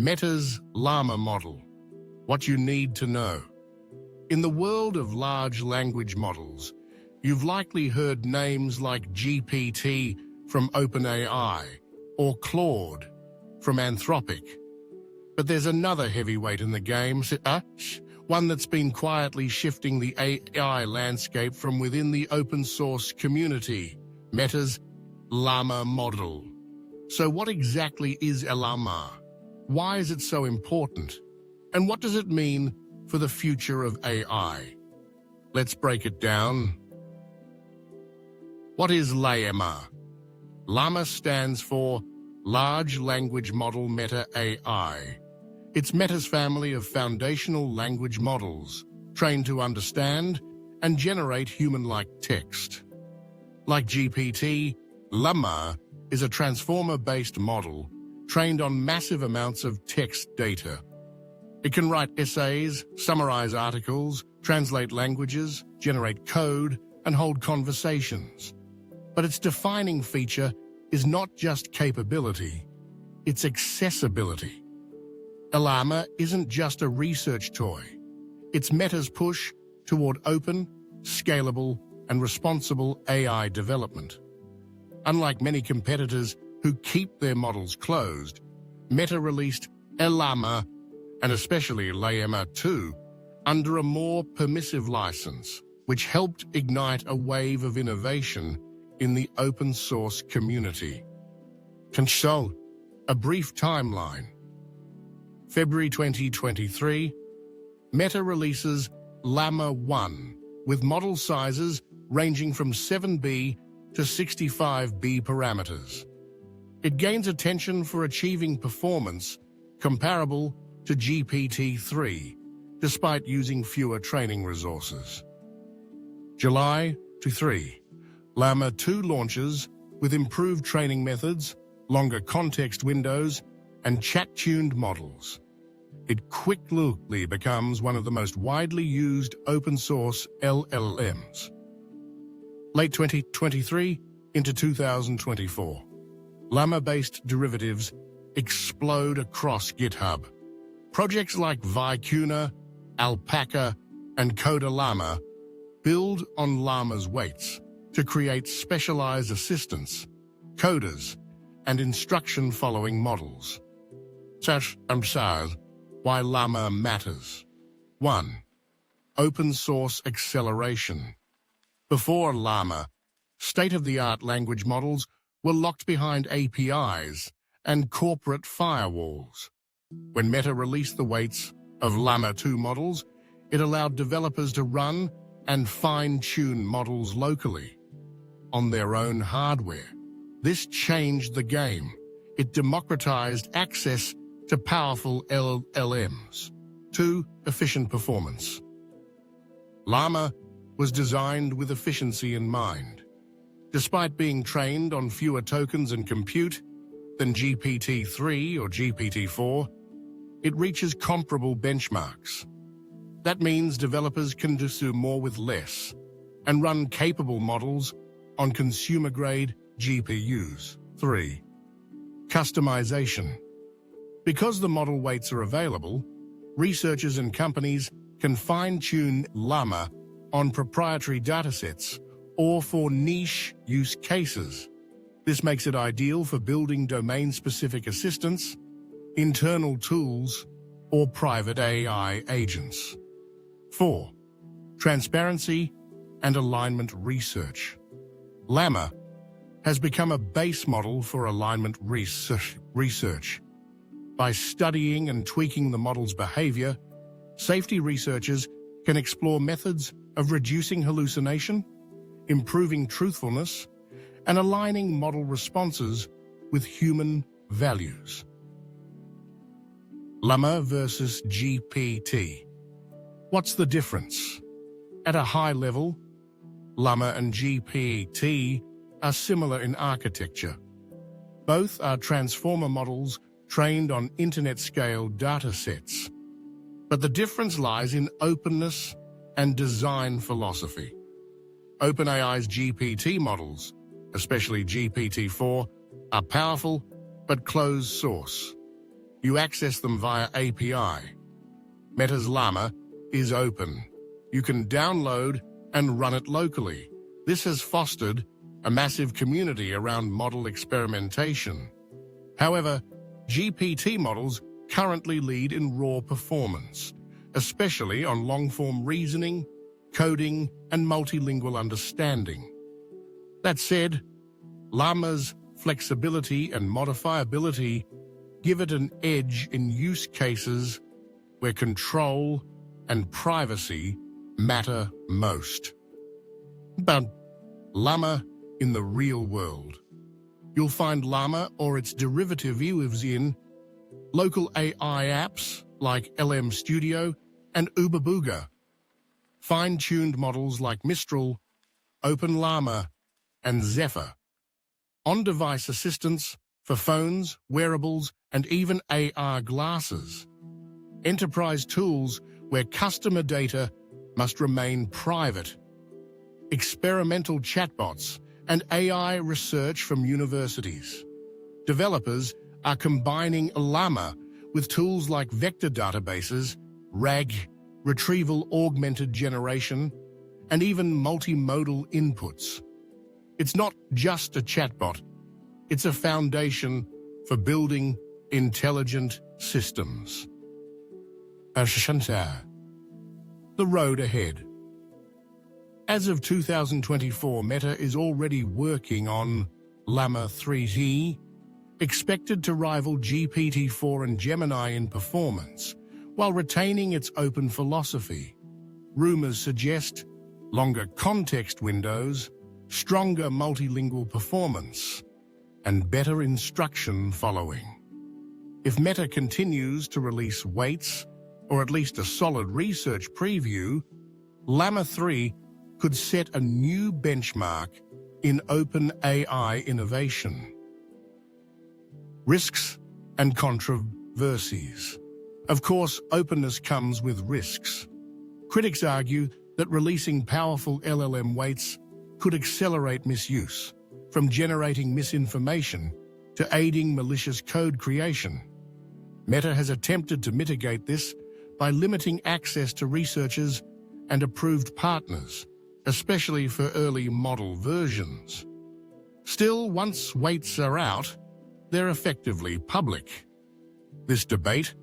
Meta's LLaMA model. What you need to know. In the world of large language models, you've likely heard names like GPT from OpenAI or Claude from Anthropic. But there's another heavyweight in the game, one that's been quietly shifting the AI landscape from within the open source community, Meta's LLaMA model. So what exactly is LLaMA? Why is it so important? And what does it mean for the future of AI? Let's break it down. What is LLaMA? LLaMA stands for Large Language Model Meta AI. It's Meta's family of foundational language models, trained to understand and generate human-like text. Like GPT, LLaMA is a transformer-based model trained on massive amounts of text data. It can write essays, summarize articles, translate languages, generate code, and hold conversations. But its defining feature is not just capability, it's accessibility. LLaMA isn't just a research toy. It's Meta's push toward open, scalable, and responsible AI development. Unlike many competitors who keep their models closed, Meta released LLaMA, and especially LLaMA 2, under a more permissive license, which helped ignite a wave of innovation in the open source community. Consult a brief timeline. February 2023, Meta releases LLaMA 1 with model sizes ranging from 7B to 65B parameters. It gains attention for achieving performance comparable to GPT-3, despite using fewer training resources. July 23, LLaMA 2 launches with improved training methods, longer context windows, and chat-tuned models. It quickly becomes one of the most widely used open-source LLMs. Late 2023 into 2024, LLaMA-based derivatives explode across GitHub. Projects like Vicuna, Alpaca, and CodaLlama build on LLaMA's weights to create specialized assistants, coders, and instruction-following models. Why LLaMA matters. 1. Open source acceleration. Before LLaMA, state-of-the-art language models were locked behind APIs and corporate firewalls. When Meta released the weights of LLaMA 2 models, it allowed developers to run and fine-tune models locally on their own hardware. This changed the game. It democratized access to powerful LLMs. 2. Efficient performance. LLaMA was designed with efficiency in mind. Despite being trained on fewer tokens and compute than GPT-3 or GPT-4, it reaches comparable benchmarks. That means developers can do more with less and run capable models on consumer-grade GPUs. 3. Customization. Because the model weights are available, researchers and companies can fine-tune LLaMA on proprietary datasets or for niche use cases. This makes it ideal for building domain-specific assistants, internal tools, or private AI agents. 4. Transparency and alignment research. LLaMA has become a base model for alignment research. By studying and tweaking the model's behavior, safety researchers can explore methods of reducing hallucination, improving truthfulness, and aligning model responses with human values. LLaMA versus GPT. What's the difference? At a high level, LLaMA and GPT are similar in architecture. Both are transformer models trained on internet-scale datasets. But the difference lies in openness and design philosophy. OpenAI's GPT models, especially GPT-4, are powerful but closed source. You access them via API. Meta's LLaMA is open. You can download and run it locally. This has fostered a massive community around model experimentation. However, GPT models currently lead in raw performance, especially on long-form reasoning, coding, and multilingual understanding. That said, LLaMA's flexibility and modifiability give it an edge in use cases where control and privacy matter most. But LLaMA in the real world. You'll find LLaMA or its derivative in local AI apps like LM Studio and Ubabooga, fine-tuned models like Mistral, OpenLLaMA, and Zephyr, on-device assistants for phones, wearables, and even AR glasses, enterprise tools where customer data must remain private, experimental chatbots, and AI research from universities. Developers are combining LLaMA with tools like vector databases, RAG, retrieval augmented generation, and even multimodal inputs. It's not just a chatbot, it's a foundation for building intelligent systems. The road ahead. As of 2024, Meta is already working on LLaMA 3T, expected to rival GPT-4 and Gemini in performance, while retaining its open philosophy. Rumors suggest longer context windows, stronger multilingual performance, and better instruction following. If Meta continues to release weights, or at least a solid research preview, LLaMA 3 could set a new benchmark in open AI innovation. Risks and controversies. Of course, openness comes with risks. Critics argue that releasing powerful LLM weights could accelerate misuse, from generating misinformation to aiding malicious code creation. Meta has attempted to mitigate this by limiting access to researchers and approved partners, especially for early model versions. Still, once weights are out, they're effectively public. This debate,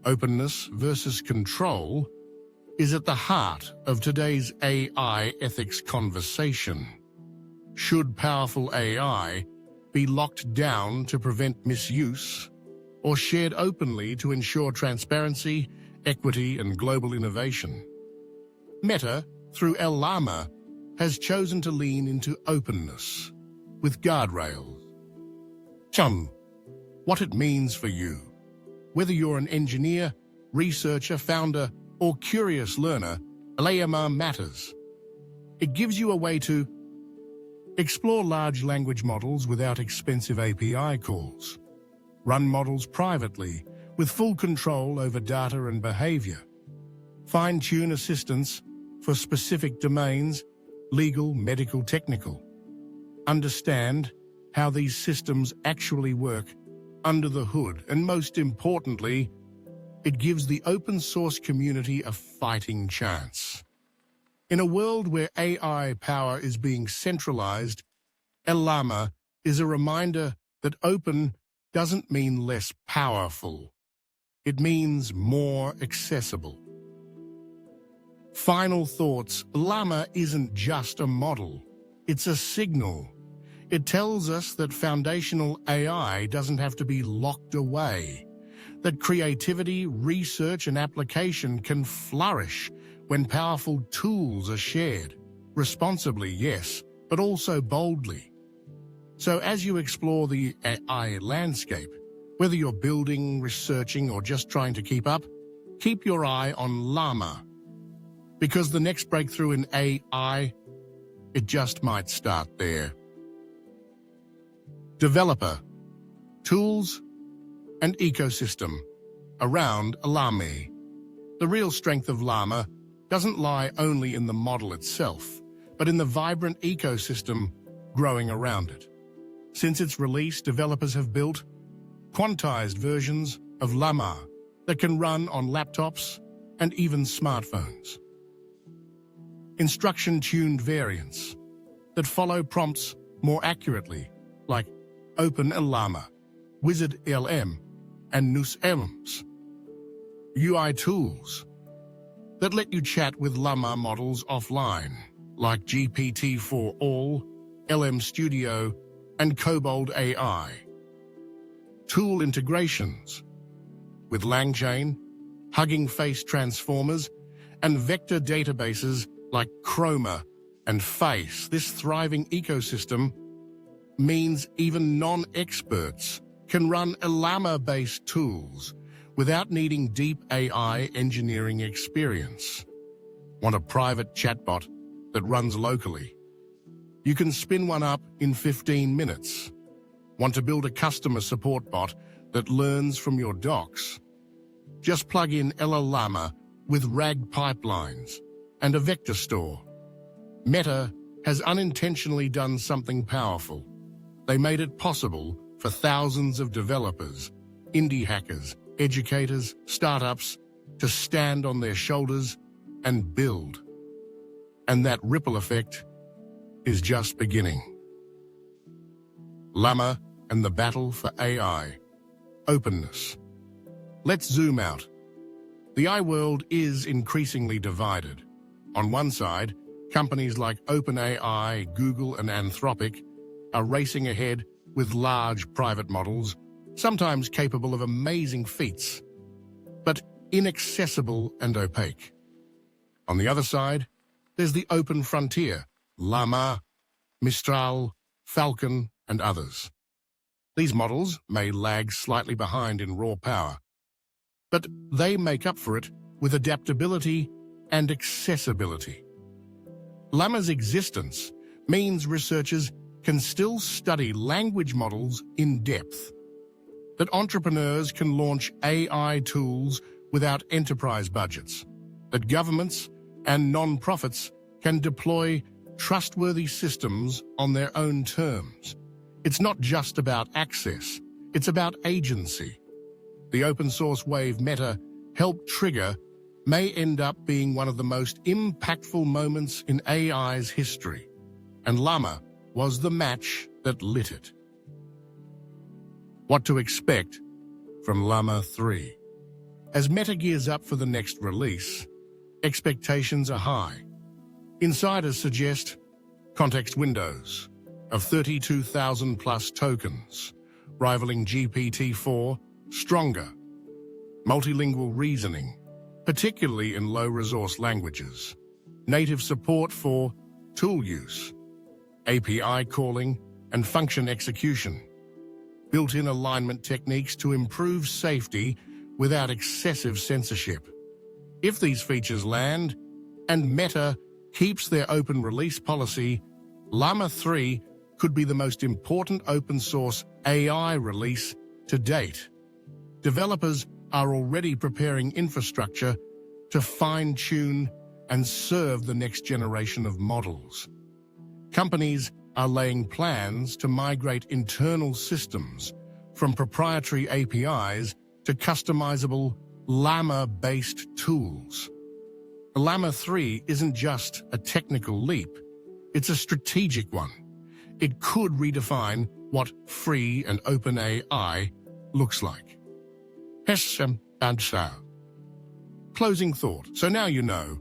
openness versus control, is at the heart of today's AI ethics conversation. Should powerful AI be locked down to prevent misuse, or shared openly to ensure transparency, equity, and global innovation? Meta, through LLaMA, has chosen to lean into openness, with guardrails. What it means for you. Whether you're an engineer, researcher, founder, or curious learner, LLaMA matters. It gives you a way to explore large language models without expensive API calls, run models privately with full control over data and behavior, fine-tune assistance for specific domains, legal, medical, technical, understand how these systems actually work under the hood, and most importantly, it gives the open source community a fighting chance. In a world where AI power is being centralized, LLaMA is a reminder that open doesn't mean less powerful. It means more accessible. Final thoughts. LLaMA isn't just a model. It's a signal. It tells us that foundational AI doesn't have to be locked away, that creativity, research, and application can flourish when powerful tools are shared. Responsibly, yes, but also boldly. So as you explore the AI landscape, whether you're building, researching, or just trying to keep up, keep your eye on LLaMA. Because the next breakthrough in AI, it just might start there. Developer, tools, and ecosystem around LLaMA. The real strength of LLaMA doesn't lie only in the model itself, but in the vibrant ecosystem growing around it. Since its release, developers have built quantized versions of LLaMA that can run on laptops and even smartphones. Instruction-tuned variants that follow prompts more accurately, like Open LLaMA, Wizard LM, and NusLMs. UI tools that let you chat with LLaMA models offline, like GPT-4All, LM Studio, and Cobalt AI. Tool integrations with LangChain, Hugging Face transformers, and vector databases like Chroma and Face. This thriving ecosystem means even non-experts can run LLaMA-based tools without needing deep AI engineering experience. Want a private chatbot that runs locally? You can spin one up in 15 minutes. Want to build a customer support bot that learns from your docs? Just plug in LLaMA with RAG pipelines and a vector store. Meta has unintentionally done something powerful. They made it possible for thousands of developers, indie hackers, educators, startups to stand on their shoulders and build. And that ripple effect is just beginning. LLaMA and the battle for AI. Openness. Let's zoom out. The AI world is increasingly divided. On one side, companies like OpenAI, Google, and Anthropic are racing ahead with large private models, sometimes capable of amazing feats, but inaccessible and opaque. On the other side, there's the open frontier, LLaMA, Mistral, Falcon, and others. These models may lag slightly behind in raw power, but they make up for it with adaptability and accessibility. LLaMA's existence means researchers can still study language models in depth, that entrepreneurs can launch AI tools without enterprise budgets, that governments and non-profits can deploy trustworthy systems on their own terms. It's not just about access, it's about agency. The open source wave Meta helped trigger may end up being one of the most impactful moments in AI's history, and LLaMA was the match that lit it. What to expect from LLaMA 3? As Meta gears up for the next release, expectations are high. Insiders suggest context windows of 32,000 plus tokens, rivaling GPT-4, stronger, multilingual reasoning, particularly in low-resource languages, native support for tool use, API calling and function execution, built-in alignment techniques to improve safety without excessive censorship. If these features land, and Meta keeps their open release policy, LLaMA 3 could be the most important open-source AI release to date. Developers are already preparing infrastructure to fine-tune and serve the next generation of models. Companies are laying plans to migrate internal systems from proprietary APIs to customizable LLaMA-based tools. LLaMA 3 isn't just a technical leap, it's a strategic one. It could redefine what free and open AI looks like. Closing thought. So now you know,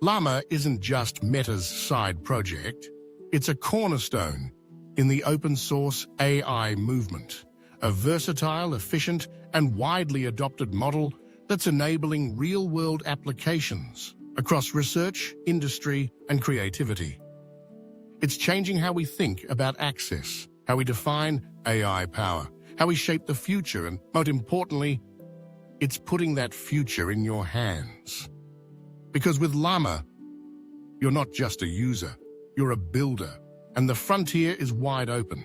LLaMA isn't just Meta's side project, it's a cornerstone in the open source AI movement, a versatile, efficient, and widely adopted model that's enabling real-world applications across research, industry, and creativity. It's changing how we think about access, how we define AI power, how we shape the future, and most importantly, it's putting that future in your hands. Because with LLaMA, you're not just a user, you're a builder, and the frontier is wide open.